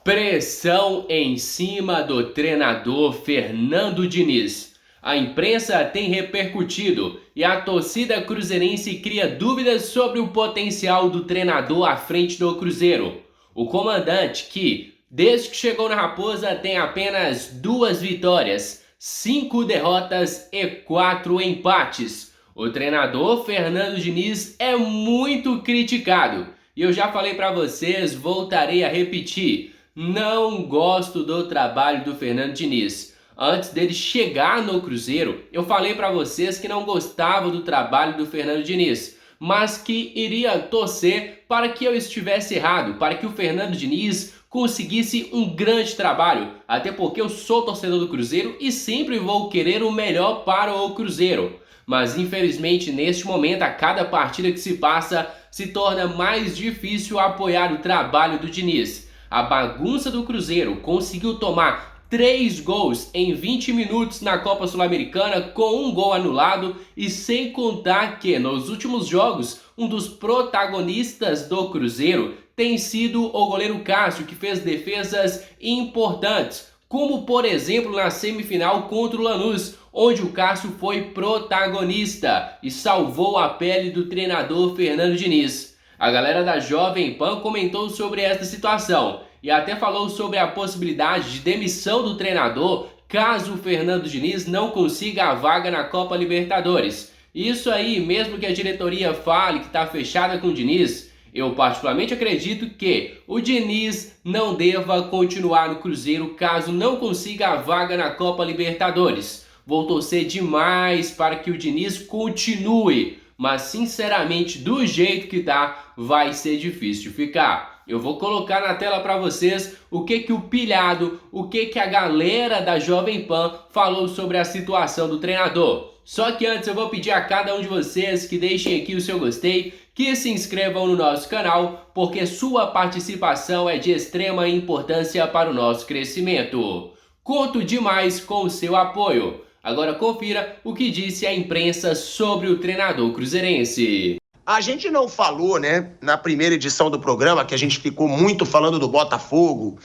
Pressão em cima do treinador Fernando Diniz. A imprensa tem repercutido e a torcida cruzeirense cria dúvidas sobre o potencial do treinador à frente do Cruzeiro. O comandante que, desde que chegou na Raposa, tem apenas 2 vitórias, 5 derrotas e 4 empates. O treinador Fernando Diniz é muito criticado. E eu já falei para vocês, voltarei a repetir. Não gosto do trabalho do Fernando Diniz. Antes dele chegar no Cruzeiro, eu falei para vocês que não gostava do trabalho do Fernando Diniz, mas que iria torcer para que eu estivesse errado, para que o Fernando Diniz conseguisse um grande trabalho, até porque eu sou torcedor do Cruzeiro e sempre vou querer o melhor para o Cruzeiro. Mas infelizmente neste momento, a cada partida que se passa, se torna mais difícil apoiar o trabalho do Diniz. A bagunça do Cruzeiro conseguiu tomar 3 gols em 20 minutos na Copa Sul-Americana, com um gol anulado, e sem contar que nos últimos jogos um dos protagonistas do Cruzeiro tem sido o goleiro Cássio, que fez defesas importantes, como por exemplo na semifinal contra o Lanús, onde o Cássio foi protagonista e salvou a pele do treinador Fernando Diniz. A galera da Jovem Pan comentou sobre esta situação e até falou sobre a possibilidade de demissão do treinador caso o Fernando Diniz não consiga a vaga na Copa Libertadores. Isso aí, mesmo que a diretoria fale que está fechada com o Diniz, eu particularmente acredito que o Diniz não deva continuar no Cruzeiro caso não consiga a vaga na Copa Libertadores. Vou torcer demais para que o Diniz continue, mas sinceramente, do jeito que tá, vai ser difícil ficar. Eu vou colocar na tela para vocês o que o pilhado, o que a galera da Jovem Pan falou sobre a situação do treinador. Só que antes eu vou pedir a cada um de vocês que deixem aqui o seu gostei, que se inscrevam no nosso canal, porque sua participação é de extrema importância para o nosso crescimento. Conto demais com o seu apoio. Agora confira o que disse a imprensa sobre o treinador cruzeirense. A gente não falou, né, na primeira edição do programa, que a gente ficou muito falando do Botafogo,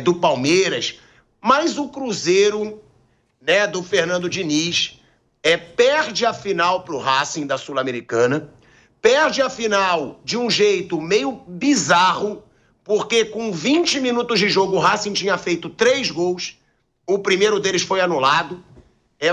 do Palmeiras, mas o Cruzeiro, né, do Fernando Diniz, perde a final pro Racing da Sul-Americana, perde a final de um jeito meio bizarro, porque com 20 minutos de jogo o Racing tinha feito 3 gols, o primeiro deles foi anulado.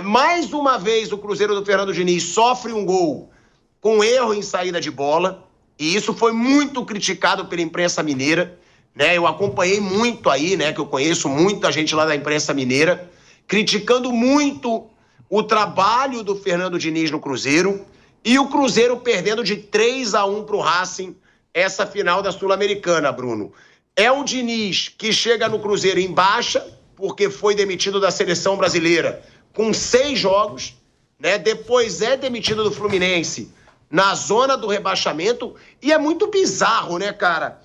Mais uma vez o Cruzeiro do Fernando Diniz sofre um gol com erro em saída de bola, e isso foi muito criticado pela imprensa mineira, né? Eu acompanhei muito aí, né, que eu conheço muita gente lá da imprensa mineira, criticando muito o trabalho do Fernando Diniz no Cruzeiro, e o Cruzeiro perdendo de 3-1 pro Racing essa final da Sul-Americana, Bruno. É o Diniz que chega no Cruzeiro em baixa, porque foi demitido da seleção brasileira com 6 jogos, né? Depois é demitido do Fluminense na zona do rebaixamento, e é muito bizarro, né, cara?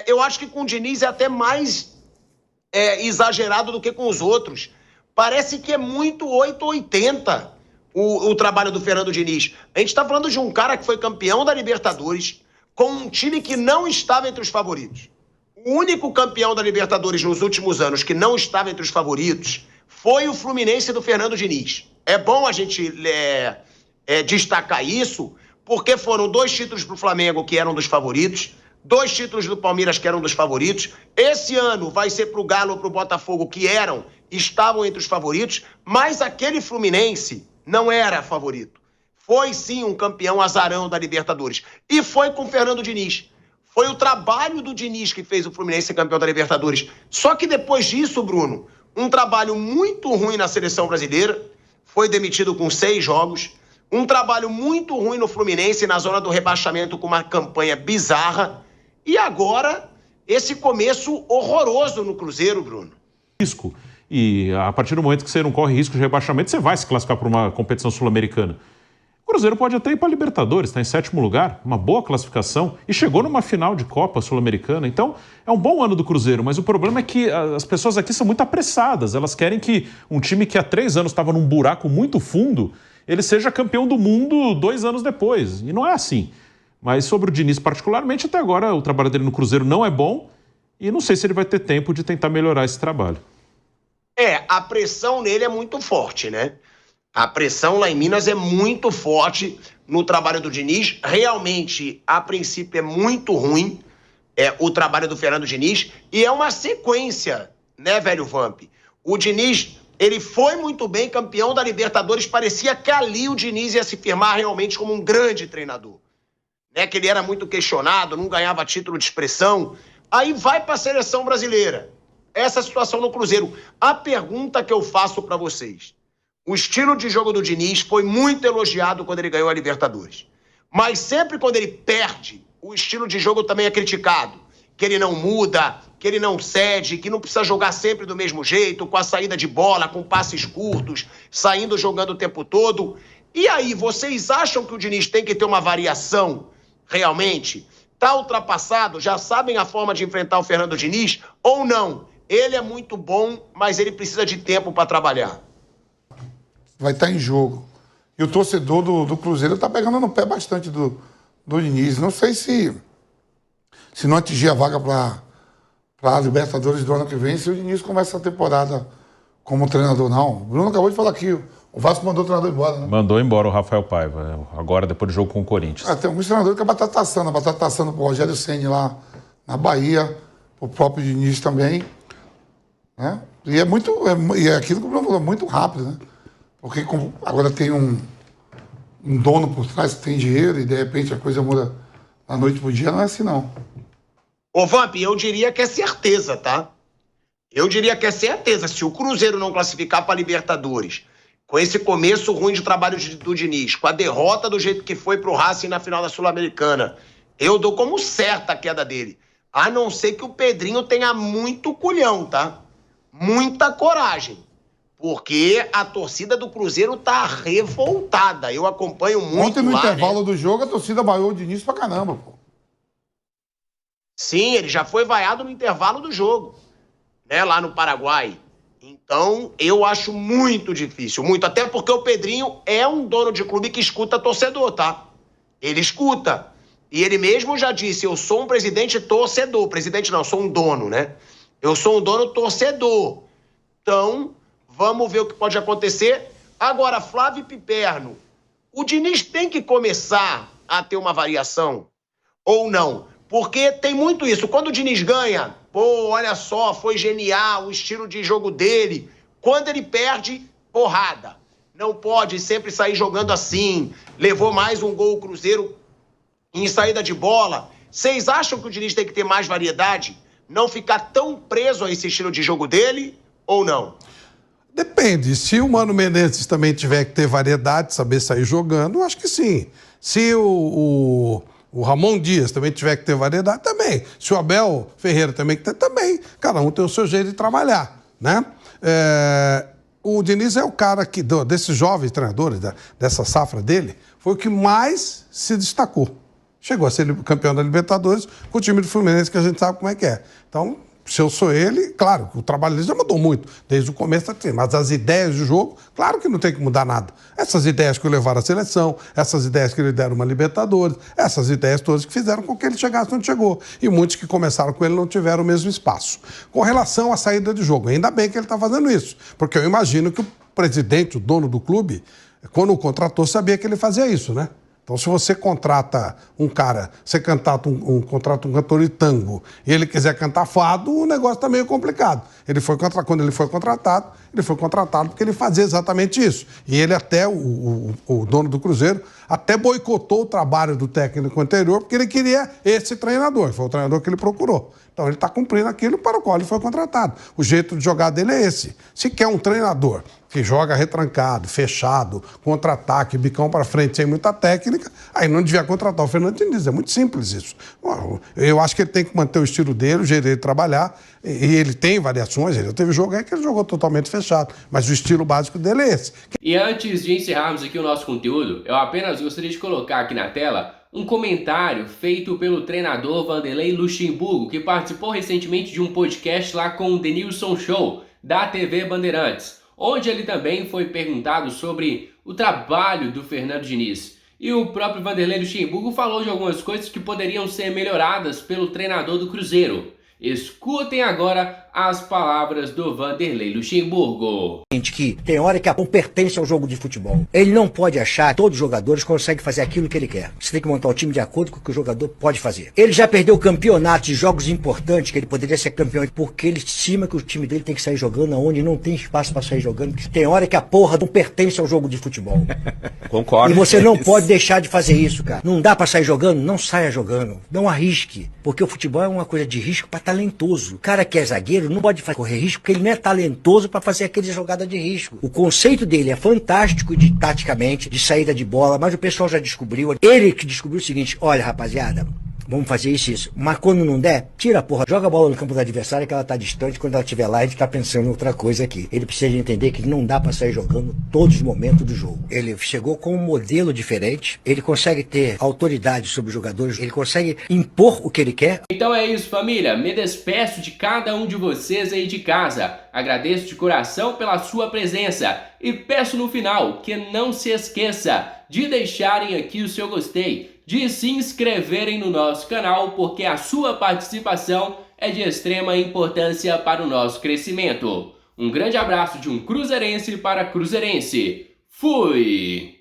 Eu acho que com o Diniz é até mais exagerado do que com os outros. Parece que é muito 880 o trabalho do Fernando Diniz. A gente tá falando de um cara que foi campeão da Libertadores com um time que não estava entre os favoritos. O único campeão da Libertadores nos últimos anos que não estava entre os favoritos foi o Fluminense do Fernando Diniz. É bom a gente destacar isso, porque foram 2 títulos para o Flamengo, que eram dos favoritos, 2 títulos do Palmeiras, que eram dos favoritos. Esse ano vai ser para o Galo ou para o Botafogo, que estavam entre os favoritos, mas aquele Fluminense não era favorito. Foi sim um campeão azarão da Libertadores. E foi com o Fernando Diniz. Foi o trabalho do Diniz que fez o Fluminense ser campeão da Libertadores. Só que depois disso, Bruno, um trabalho muito ruim na seleção brasileira, foi demitido com 6 jogos, um trabalho muito ruim no Fluminense, na zona do rebaixamento, com uma campanha bizarra, e agora esse começo horroroso no Cruzeiro, Bruno. Risco. E a partir do momento que você não corre risco de rebaixamento, você vai se classificar para uma competição sul-americana. O Cruzeiro pode até ir para a Libertadores, está em 7º lugar, uma boa classificação, e chegou numa final de Copa Sul-Americana. Então, é um bom ano do Cruzeiro, mas o problema é que as pessoas aqui são muito apressadas. Elas querem que um time que há 3 anos estava num buraco muito fundo, ele seja campeão do mundo 2 anos depois. E não é assim. Mas sobre o Diniz particularmente, até agora o trabalho dele no Cruzeiro não é bom. E não sei se ele vai ter tempo de tentar melhorar esse trabalho. A pressão nele é muito forte, né? A pressão lá em Minas é muito forte no trabalho do Diniz. Realmente, a princípio, é muito ruim o trabalho do Fernando Diniz. E é uma sequência, né, velho Vamp? O Diniz, ele foi muito bem, campeão da Libertadores. Parecia que ali o Diniz ia se firmar realmente como um grande treinador. Né? Que ele era muito questionado, não ganhava título de expressão. Aí vai para a seleção brasileira. Essa situação no Cruzeiro. A pergunta que eu faço para vocês. O estilo de jogo do Diniz foi muito elogiado quando ele ganhou a Libertadores. Mas sempre quando ele perde, o estilo de jogo também é criticado. Que ele não muda, que ele não cede, que não precisa jogar sempre do mesmo jeito, com a saída de bola, com passes curtos, saindo jogando o tempo todo. E aí, vocês acham que o Diniz tem que ter uma variação realmente? Tá ultrapassado? Já sabem a forma de enfrentar o Fernando Diniz? Ou não? Ele é muito bom, mas ele precisa de tempo para trabalhar. Vai estar em jogo. E o torcedor do Cruzeiro está pegando no pé bastante do Diniz. Não sei se não atingir a vaga para a Libertadores do ano que vem, se o Diniz começa a temporada como treinador, não. O Bruno acabou de falar aqui, o Vasco mandou o treinador embora, né? Mandou embora o Rafael Paiva, agora depois do jogo com o Corinthians. Tem alguns treinadores que a batata tá assando pro Rogério Ceni lá na Bahia, pro próprio Diniz também. Né? E é aquilo que o Bruno falou, muito rápido, né? Porque agora tem um dono por trás que tem dinheiro e de repente a coisa muda da noite pro dia, não é assim não. Ô Vamp, eu diria que é certeza, tá? Eu diria que é certeza. Se o Cruzeiro não classificar para Libertadores, com esse começo ruim de trabalho do Diniz, com a derrota do jeito que foi pro Racing na final da Sul-Americana, eu dou como certa a queda dele. A não ser que o Pedrinho tenha muito culhão, tá? Muita coragem. Porque a torcida do Cruzeiro tá revoltada. Eu acompanho muito ontem no lá, intervalo né? do jogo, a torcida vaiou o Diniz pra caramba, pô. Sim, ele já foi vaiado no intervalo do jogo, né? Lá no Paraguai. Então, eu acho muito difícil, muito. Até porque o Pedrinho é um dono de clube que escuta torcedor, tá? Ele escuta. E ele mesmo já disse, eu sou um presidente torcedor. Presidente não, eu sou um dono, né? Eu sou um dono torcedor. Então, vamos ver o que pode acontecer. Agora, Flávio Piperno, o Diniz tem que começar a ter uma variação ou não? Porque tem muito isso. Quando o Diniz ganha, pô, olha só, foi genial o estilo de jogo dele. Quando ele perde, porrada. Não pode sempre sair jogando assim. Levou mais um gol o Cruzeiro em saída de bola. Vocês acham que o Diniz tem que ter mais variedade? Não ficar tão preso a esse estilo de jogo dele ou não? Depende. Se o Mano Menezes também tiver que ter variedade, saber sair jogando, eu acho que sim. Se o Ramon Dias também tiver que ter variedade, também. Se o Abel Ferreira também que ter, também. Cada um tem o seu jeito de trabalhar, né? O Diniz é o cara que, desses jovens treinadores, dessa safra dele, foi o que mais se destacou. Chegou a ser campeão da Libertadores com o time do Fluminense, que a gente sabe como é que é. Então, se eu sou ele, claro, o trabalho dele já mudou muito, desde o começo até mas as ideias do jogo, claro que não tem que mudar nada. Essas ideias que o levaram à seleção, essas ideias que lhe deram uma Libertadores, essas ideias todas que fizeram com que ele chegasse onde chegou. E muitos que começaram com ele não tiveram o mesmo espaço. Com relação à saída de jogo, ainda bem que ele está fazendo isso, porque eu imagino que o presidente, o dono do clube, quando o contratou, sabia que ele fazia isso, né? Então, se você contrata um cara, você contrata um cantor de tango e ele quiser cantar fado, o negócio está meio complicado. Quando ele foi contratado porque ele fazia exatamente isso. E ele até, o dono do Cruzeiro, até boicotou o trabalho do técnico anterior porque ele queria esse treinador. Foi o treinador que ele procurou. Então, ele está cumprindo aquilo para o qual ele foi contratado. O jeito de jogar dele é esse. Se quer um treinador que joga retrancado, fechado, contra-ataque, bicão para frente, sem muita técnica, aí não devia contratar o Fernando Diniz. É muito simples isso. Eu acho que ele tem que manter o estilo dele, o jeito dele de trabalhar, e ele tem variações. Ele teve jogo aí que ele jogou totalmente fechado, mas o estilo básico dele é esse. E antes de encerrarmos aqui o nosso conteúdo, eu apenas gostaria de colocar aqui na tela um comentário feito pelo treinador Vanderlei Luxemburgo, que participou recentemente de um podcast lá com o Denilson Show, da TV Bandeirantes, onde ele também foi perguntado sobre o trabalho do Fernando Diniz. E o próprio Vanderlei Luxemburgo falou de algumas coisas que poderiam ser melhoradas pelo treinador do Cruzeiro. Escutem agora as palavras do Vanderlei Luxemburgo. Que tem hora que a bola pertence ao jogo de futebol. Ele não pode achar que todos os jogadores conseguem fazer aquilo que ele quer. Você tem que montar o time de acordo com o que o jogador pode fazer. Ele já perdeu campeonatos de jogos importantes, que ele poderia ser campeão, porque ele estima que o time dele tem que sair jogando aonde não tem espaço para sair jogando. Porque tem hora que a porra não pertence ao jogo de futebol. Concordo. E você não pode deixar de fazer isso, cara. Não dá para sair jogando? Não saia jogando. Não arrisque. Porque o futebol é uma coisa de risco para talentoso. O cara que é zagueiro não pode correr risco porque ele não é talentoso para fazer aquele jogada de risco. O conceito dele é fantástico taticamente, de saída de bola, mas o pessoal já descobriu. Ele que descobriu o seguinte: olha, rapaziada, vamos fazer isso e isso. Mas quando não der, tira a porra, joga a bola no campo do adversário que ela tá distante. Quando ela estiver lá, a gente tá pensando em outra coisa aqui. Ele precisa de entender que não dá pra sair jogando todos os momentos do jogo. Ele chegou com um modelo diferente, ele consegue ter autoridade sobre os jogadores, ele consegue impor o que ele quer. Então é isso, família. Me despeço de cada um de vocês aí de casa. Agradeço de coração pela sua presença e peço no final que não se esqueça de deixarem aqui o seu gostei, de se inscreverem no nosso canal, porque a sua participação é de extrema importância para o nosso crescimento. Um grande abraço de um cruzeirense para cruzeirense. Fui!